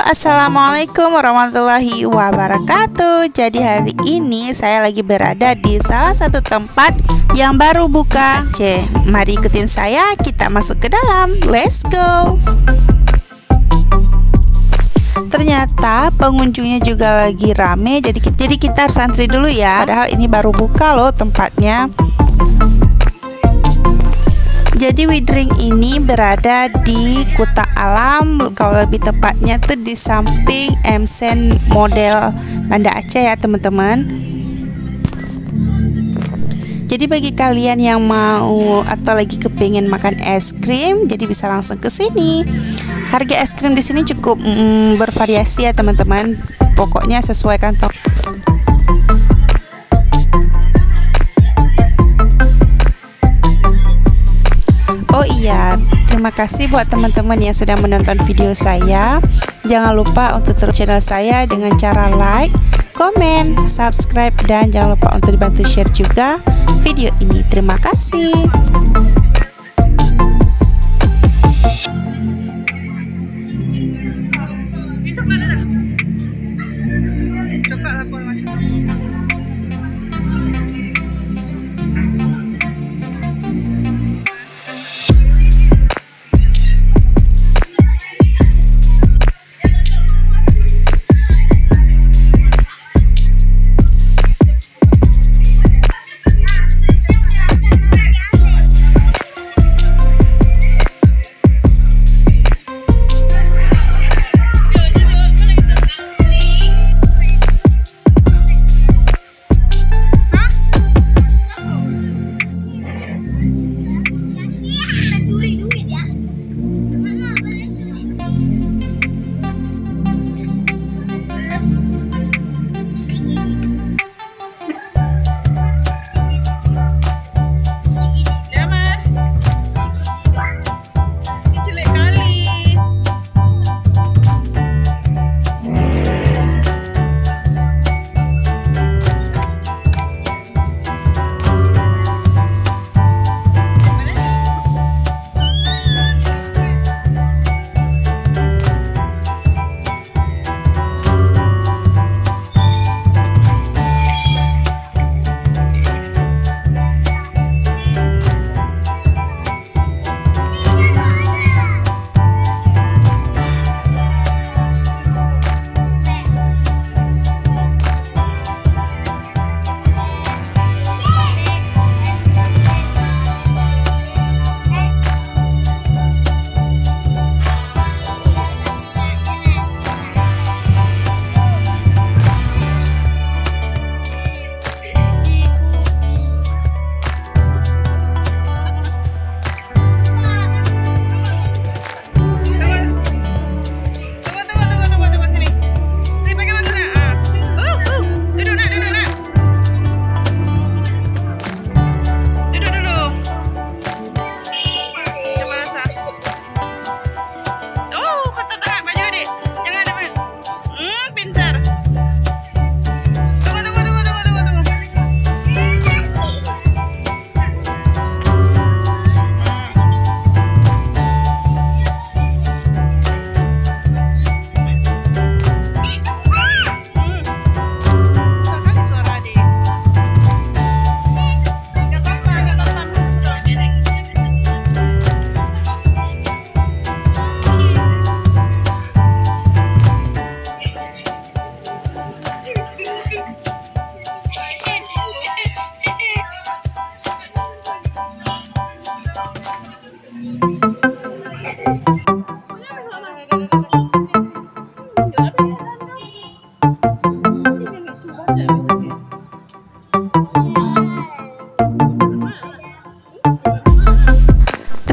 Assalamualaikum warahmatullahi wabarakatuh. Jadi hari ini saya lagi berada di salah satu tempat yang baru buka. Mari ikutin saya, kita masuk ke dalam. Let's go. Ternyata pengunjungnya juga lagi rame, jadi kita harus antri dulu ya. Padahal ini baru buka loh tempatnya. Jadi Widring ini berada di Kuta Alam, kalau lebih tepatnya tuh di samping MSen model Banda Aceh ya teman-teman. Jadi bagi kalian yang mau atau lagi kepingin makan es krim, jadi bisa langsung ke sini. Harga es krim di sini cukup bervariasi ya teman-teman. Pokoknya sesuai kantong. Oh iya, terima kasih buat teman-teman yang sudah menonton video saya. Jangan lupa untuk terus channel saya dengan cara like, komen, subscribe, dan jangan lupa untuk dibantu share juga video ini. Terima kasih.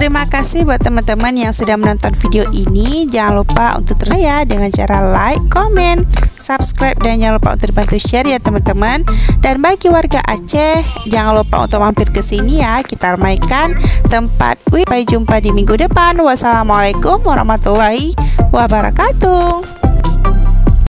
Terima kasih buat teman-teman yang sudah menonton video ini. Jangan lupa untuk terus ya dengan cara like, komen, subscribe, dan jangan lupa untuk dibantu share ya teman-teman. Dan bagi warga Aceh, jangan lupa untuk mampir ke sini ya. Kita ramaikan tempat. Sampai jumpa di minggu depan. Wassalamualaikum warahmatullahi wabarakatuh.